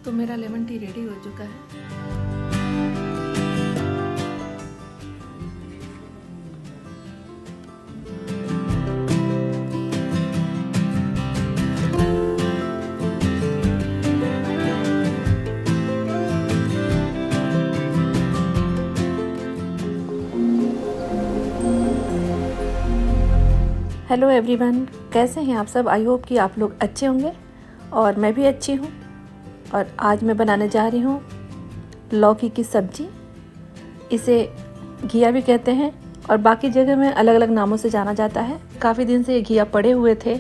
तो मेरा lemon tea ready हो चुका है। हेलो एवरीवन, कैसे हैं आप सब। आई होप कि आप लोग अच्छे होंगे और मैं भी अच्छी हूँ। और आज मैं बनाने जा रही हूँ लौकी की सब्ज़ी। इसे घिया भी कहते हैं और बाकी जगह में अलग अलग नामों से जाना जाता है। काफ़ी दिन से ये घिया पड़े हुए थे,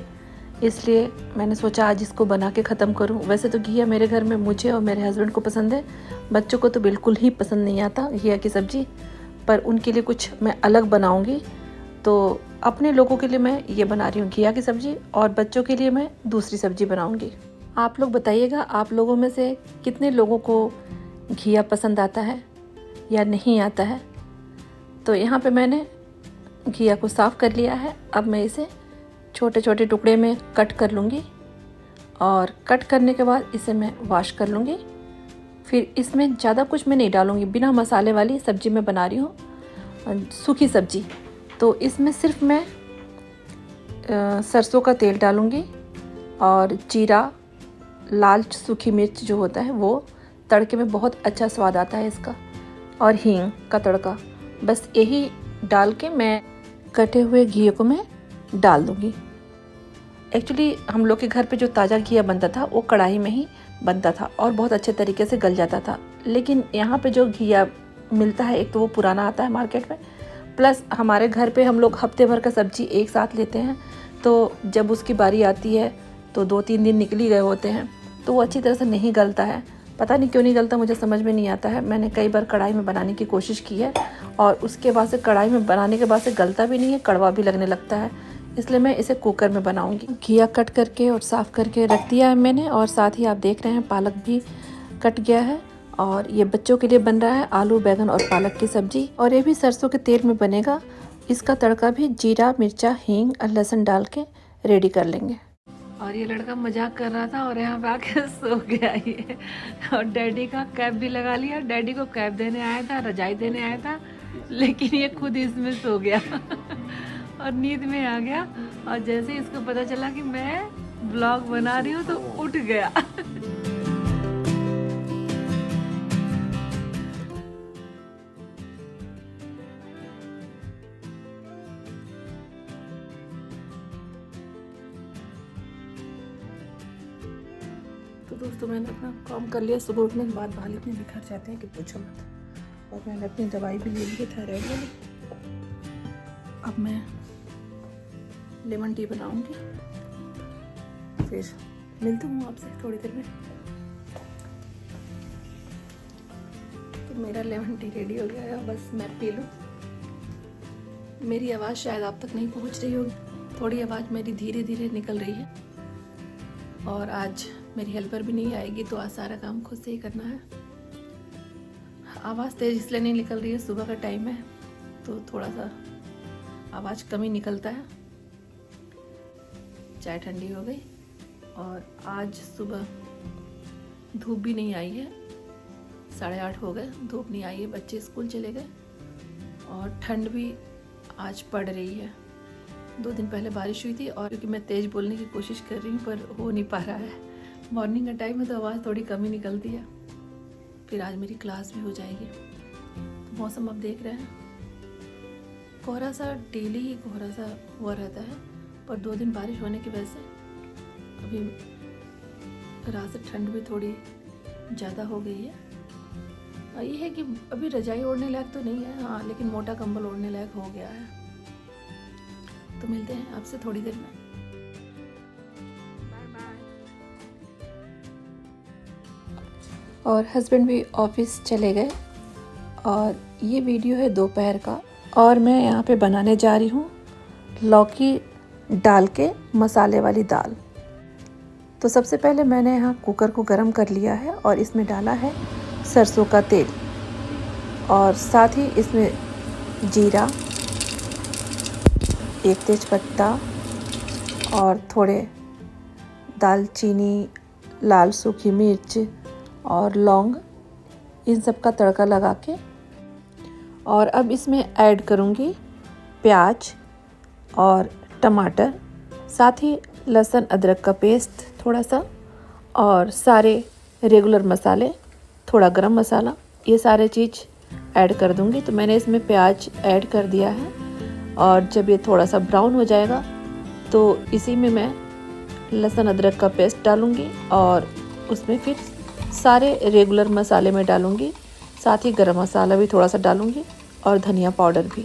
इसलिए मैंने सोचा आज इसको बना के ख़त्म करूँ। वैसे तो घिया मेरे घर में मुझे और मेरे हस्बैंड को पसंद है, बच्चों को तो बिल्कुल ही पसंद नहीं आता घिया की सब्ज़ी, पर उनके लिए कुछ मैं अलग बनाऊँगी। तो अपने लोगों के लिए मैं ये बना रही हूँ घिया की सब्ज़ी और बच्चों के लिए मैं दूसरी सब्ज़ी बनाऊँगी। आप लोग बताइएगा, आप लोगों में से कितने लोगों को घिया पसंद आता है या नहीं आता है। तो यहाँ पे मैंने घिया को साफ़ कर लिया है। अब मैं इसे छोटे छोटे टुकड़े में कट कर लूँगी और कट करने के बाद इसे मैं वॉश कर लूँगी। फिर इसमें ज़्यादा कुछ मैं नहीं डालूँगी, बिना मसाले वाली सब्ज़ी मैं बना रही हूँ, सूखी सब्ज़ी। तो इसमें सिर्फ मैं सरसों का तेल डालूँगी और जीरा, लाल सूखी मिर्च जो होता है वो, तड़के में बहुत अच्छा स्वाद आता है इसका, और हींग का तड़का। बस यही डाल के मैं कटे हुए घी को मैं डाल दूँगी। एक्चुअली हम लोग के घर पे जो ताज़ा घिया बनता था वो कढ़ाई में ही बनता था और बहुत अच्छे तरीके से गल जाता था। लेकिन यहाँ पे जो घिया मिलता है, एक तो वो पुराना आता है मार्केट में, प्लस हमारे घर पे हम लोग हफ्ते भर का सब्ज़ी एक साथ लेते हैं। तो जब उसकी बारी आती है तो 2-3 दिन निकल ही गए होते हैं, तो वो अच्छी तरह से नहीं गलता है। पता नहीं क्यों नहीं गलता, मुझे समझ में नहीं आता है। मैंने कई बार कढ़ाई में बनाने की कोशिश की है और उसके बाद से कढ़ाई में बनाने के बाद से गलता भी नहीं है, कड़वा भी लगने लगता है। इसलिए मैं इसे कुकर में बनाऊँगी। घिया कट करके और साफ़ करके रख दिया है मैंने, और साथ ही आप देख रहे हैं पालक भी कट गया है। और ये बच्चों के लिए बन रहा है आलू, बैगन और पालक की सब्ज़ी, और ये भी सरसों के तेल में बनेगा। इसका तड़का भी जीरा, मिर्चा, हींग और लहसुन डाल के रेडी कर लेंगे। और ये लड़का मजाक कर रहा था और यहाँ पे आके सो गया ये, और डैडी का कैप भी लगा लिया। डैडी को कैप देने आया था, रजाई देने आया था, लेकिन ये खुद इसमें सो गया और नींद में आ गया। और जैसे इसको पता चला कि मैं ब्लॉग बना रही हूँ तो उठ गया। तो दोस्तों, मैंने अपना काम कर लिया। सुबह उठने के बाद बाल इतने बिखर जाते हैं कि पूछो मत। और मैंने अपनी दवाई भी ले ली है थायराइड वाली। अब मैं लेमन टी बनाऊंगी, फिर मिलती हूँ आपसे थोड़ी देर में। तो मेरा लेमन टी रेडी हो गया है, बस मैं पी लूँ। मेरी आवाज़ शायद आप तक नहीं पहुँच रही होगी, थोड़ी आवाज़ मेरी धीरे धीरे निकल रही है। और आज मेरी हेल्पर भी नहीं आएगी, तो आज सारा काम खुद से ही करना है। आवाज़ तेज़ इसलिए नहीं निकल रही है, सुबह का टाइम है तो थोड़ा सा आवाज़ कम ही निकलता है। चाय ठंडी हो गई और आज सुबह धूप भी नहीं आई है। 8:30 हो गए, धूप नहीं आई है, बच्चे स्कूल चले गए और ठंड भी आज पड़ रही है। 2 दिन पहले बारिश हुई थी, और क्योंकि मैं तेज़ बोलने की कोशिश कर रही हूँ पर हो नहीं पा रहा है। मॉर्निंग का टाइम है तो आवाज़ थोड़ी कम ही निकलती है। फिर आज मेरी क्लास भी हो जाएगी। तो मौसम आप देख रहे हैं, कोहरा सा, डेली ही कोहरा सा हुआ रहता है, पर 2 दिन बारिश होने की वजह से अभी रात से ठंड भी थोड़ी ज़्यादा हो गई है। और ये है कि अभी रजाई ओढ़ने लायक तो नहीं है, हाँ, लेकिन मोटा कंबल ओढ़ने लायक हो गया है। तो मिलते हैं आपसे थोड़ी देर में। और हस्बैंड भी ऑफिस चले गए, और ये वीडियो है दोपहर का, और मैं यहाँ पे बनाने जा रही हूँ लौकी डाल के मसाले वाली दाल। तो सबसे पहले मैंने यहाँ कुकर को गरम कर लिया है और इसमें डाला है सरसों का तेल, और साथ ही इसमें जीरा, 1 तेज़पत्ता और थोड़े दालचीनी, लाल सूखी मिर्च और लौंग, इन सब का तड़का लगा के, और अब इसमें ऐड करूँगी प्याज और टमाटर, साथ ही लहसुन अदरक का पेस्ट थोड़ा सा, और सारे रेगुलर मसाले, थोड़ा गरम मसाला, ये सारे चीज़ ऐड कर दूँगी। तो मैंने इसमें प्याज ऐड कर दिया है, और जब ये थोड़ा सा ब्राउन हो जाएगा तो इसी में मैं लहसुन अदरक का पेस्ट डालूँगी, और उसमें फिर सारे रेगुलर मसाले में डालूँगी, साथ ही गरम मसाला भी थोड़ा सा डालूँगी और धनिया पाउडर भी।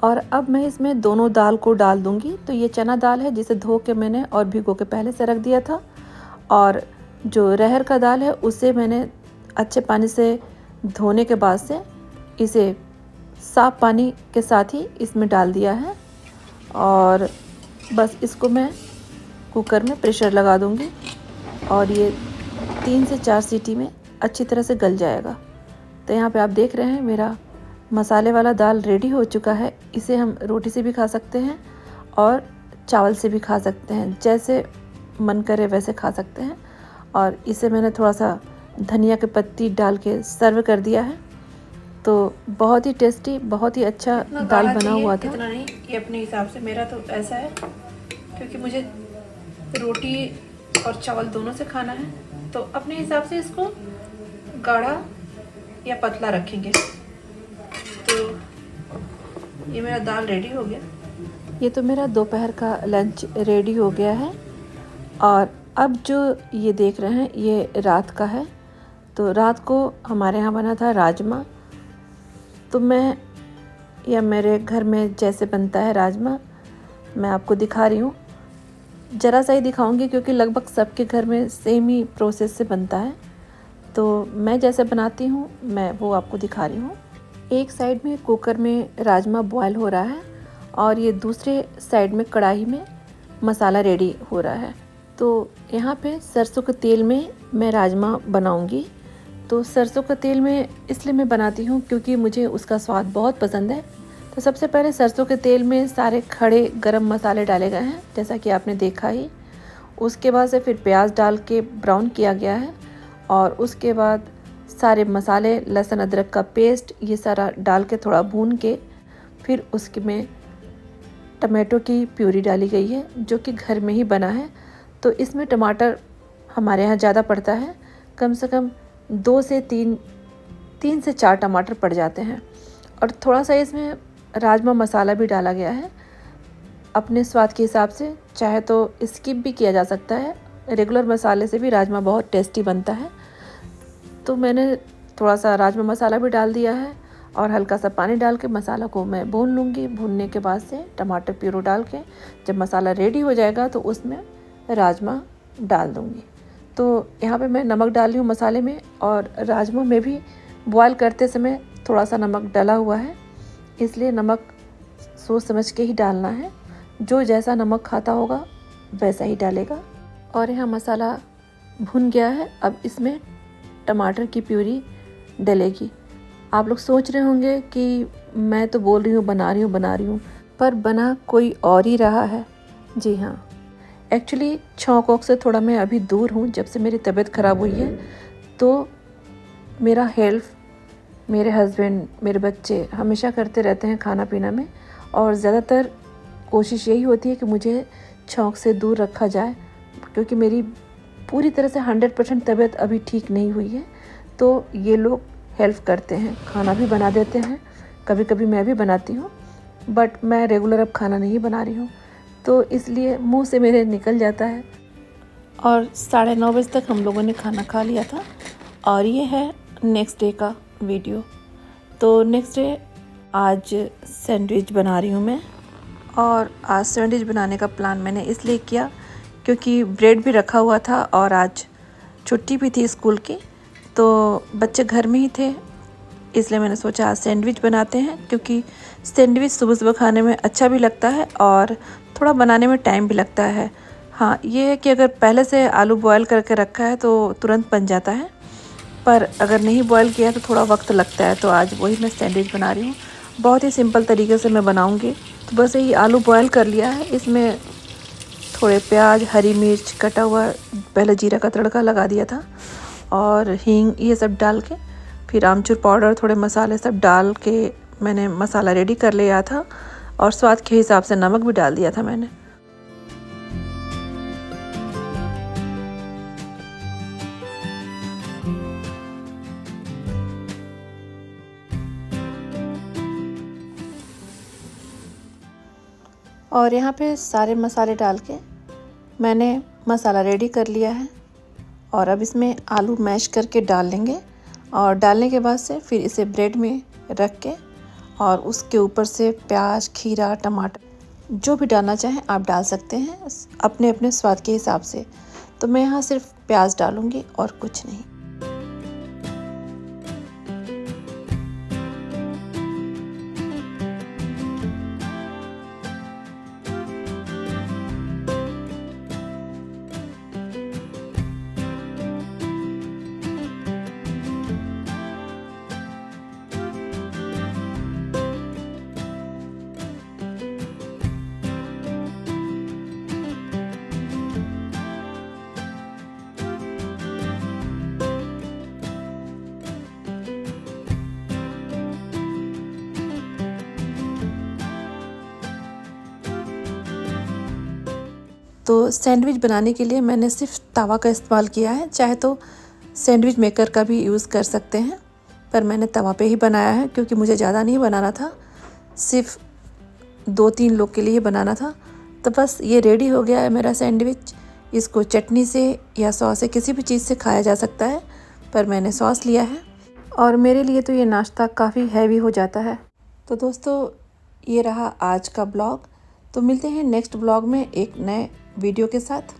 और अब मैं इसमें दोनों दाल को डाल दूंगी। तो ये चना दाल है जिसे धो के मैंने और भिगो के पहले से रख दिया था, और जो रहर का दाल है उसे मैंने अच्छे पानी से धोने के बाद से इसे साफ़ पानी के साथ ही इसमें डाल दिया है, और बस इसको मैं कुकर में प्रेशर लगा दूंगी, और ये 3 से 4 सीटी में अच्छी तरह से गल जाएगा। तो यहाँ पे आप देख रहे हैं मेरा मसाले वाला दाल रेडी हो चुका है। इसे हम रोटी से भी खा सकते हैं और चावल से भी खा सकते हैं, जैसे मन करे वैसे खा सकते हैं। और इसे मैंने थोड़ा सा धनिया की पत्ती डाल के सर्व कर दिया है। तो बहुत ही टेस्टी, बहुत ही अच्छा दाल बना हुआ था। इतना नहीं, ये अपने हिसाब से, मेरा तो ऐसा है क्योंकि मुझे रोटी और चावल दोनों से खाना है, तो अपने हिसाब से इसको गाढ़ा या पतला रखेंगे। तो ये मेरा दाल रेडी हो गया। ये तो मेरा दोपहर का लंच रेडी हो गया है, और अब जो ये देख रहे हैं ये रात का है। तो रात को हमारे यहाँ बना था राजमा। तो मैं, या मेरे घर में जैसे बनता है राजमा, मैं आपको दिखा रही हूँ। ज़रा सा ही दिखाऊंगी क्योंकि लगभग सबके घर में सेम ही प्रोसेस से बनता है। तो मैं जैसे बनाती हूँ मैं वो आपको दिखा रही हूँ। एक साइड में कुकर में राजमा बॉयल हो रहा है, और ये दूसरे साइड में कढ़ाई में मसाला रेडी हो रहा है। तो यहाँ पे सरसों के तेल में मैं राजमा बनाऊँगी। तो सरसों का तेल में इसलिए मैं बनाती हूँ क्योंकि मुझे उसका स्वाद बहुत पसंद है। तो सबसे पहले सरसों के तेल में सारे खड़े गरम मसाले डाले गए हैं, जैसा कि आपने देखा ही। उसके बाद से फिर प्याज डाल के ब्राउन किया गया है, और उसके बाद सारे मसाले, लहसुन अदरक का पेस्ट, ये सारा डाल के थोड़ा भून के फिर उसके में टमाटो की प्यूरी डाली गई है, जो कि घर में ही बना है। तो इसमें टमाटर हमारे यहाँ ज़्यादा पड़ता है, कम से कम 2 से 3 से 4 टमाटर पड़ जाते हैं। और थोड़ा सा इसमें राजमा मसाला भी डाला गया है अपने स्वाद के हिसाब से, चाहे तो स्किप भी किया जा सकता है। रेगुलर मसाले से भी राजमा बहुत टेस्टी बनता है। तो मैंने थोड़ा सा राजमा मसाला भी डाल दिया है, और हल्का सा पानी डाल के मसाला को मैं भून लूँगी। भूनने के बाद से टमाटर प्यूरी डाल के जब मसाला रेडी हो जाएगा तो उसमें राजमा डाल दूँगी। तो यहाँ पे मैं नमक डाल रही हूँ मसाले में, और राजमा में भी बॉयल करते समय थोड़ा सा नमक डाला हुआ है, इसलिए नमक सोच समझ के ही डालना है। जो जैसा नमक खाता होगा वैसा ही डालेगा। और यहाँ मसाला भुन गया है, अब इसमें टमाटर की प्यूरी डलेगी। आप लोग सोच रहे होंगे कि मैं तो बोल रही हूँ बना रही हूँ, पर बना कोई और ही रहा है। जी हाँ, एक्चुअली छौंक वौक से थोड़ा मैं अभी दूर हूँ। जब से मेरी तबीयत ख़राब हुई है तो मेरा हेल्प मेरे हस्बैंड, मेरे बच्चे हमेशा करते रहते हैं खाना पीना में, और ज़्यादातर कोशिश यही होती है कि मुझे छौंक से दूर रखा जाए, क्योंकि मेरी पूरी तरह से 100% तबीयत अभी ठीक नहीं हुई है। तो ये लोग हेल्प करते हैं, खाना भी बना देते हैं, कभी कभी मैं भी बनाती हूँ, बट मैं रेगुलर अब खाना नहीं बना रही हूँ, तो इसलिए मुंह से मेरे निकल जाता है। और 9:30 बजे तक हम लोगों ने खाना खा लिया था। और ये है नेक्स्ट डे का वीडियो। तो नेक्स्ट डे आज सैंडविच बना रही हूँ मैं, और आज सैंडविच बनाने का प्लान मैंने इसलिए किया क्योंकि ब्रेड भी रखा हुआ था, और आज छुट्टी भी थी स्कूल की, तो बच्चे घर में ही थे, इसलिए मैंने सोचा आज सैंडविच बनाते हैं, क्योंकि सैंडविच सुबह सुबह खाने में अच्छा भी लगता है और थोड़ा बनाने में टाइम भी लगता है। हाँ, ये है कि अगर पहले से आलू बॉयल करके रखा है तो तुरंत बन जाता है, पर अगर नहीं बॉयल किया तो थोड़ा वक्त लगता है। तो आज वही मैं सैंडविच बना रही हूँ। बहुत ही सिंपल तरीके से मैं बनाऊँगी। तो बस यही आलू बॉयल कर लिया है, इसमें थोड़े प्याज, हरी मिर्च कटा हुआ, पहले जीरा का तड़का लगा दिया था और हींग, ये सब डाल के फिर आमचूर पाउडर, थोड़े मसाले सब डाल के मैंने मसाला रेडी कर लिया था और स्वाद के हिसाब से नमक भी डाल दिया था मैंने। और यहाँ पे सारे मसाले डाल के मैंने मसाला रेडी कर लिया है और अब इसमें आलू मैश करके डाल लेंगे और डालने के बाद से फिर इसे ब्रेड में रख के और उसके ऊपर से प्याज, खीरा, टमाटर जो भी डालना चाहें आप डाल सकते हैं अपने अपने स्वाद के हिसाब से। तो मैं यहाँ सिर्फ प्याज डालूँगी और कुछ नहीं। तो सैंडविच बनाने के लिए मैंने सिर्फ तवा का इस्तेमाल किया है, चाहे तो सैंडविच मेकर का भी यूज़ कर सकते हैं, पर मैंने तवा पे ही बनाया है क्योंकि मुझे ज़्यादा नहीं बनाना था, सिर्फ 2-3 लोग के लिए बनाना था। तो बस ये रेडी हो गया है मेरा सैंडविच। इसको चटनी से या सॉस से, किसी भी चीज़ से खाया जा सकता है, पर मैंने सॉस लिया है और मेरे लिए तो ये नाश्ता काफ़ी हैवी हो जाता है। तो दोस्तों, ये रहा आज का ब्लॉग। तो मिलते हैं नेक्स्ट ब्लॉग में एक नए वीडियो के साथ।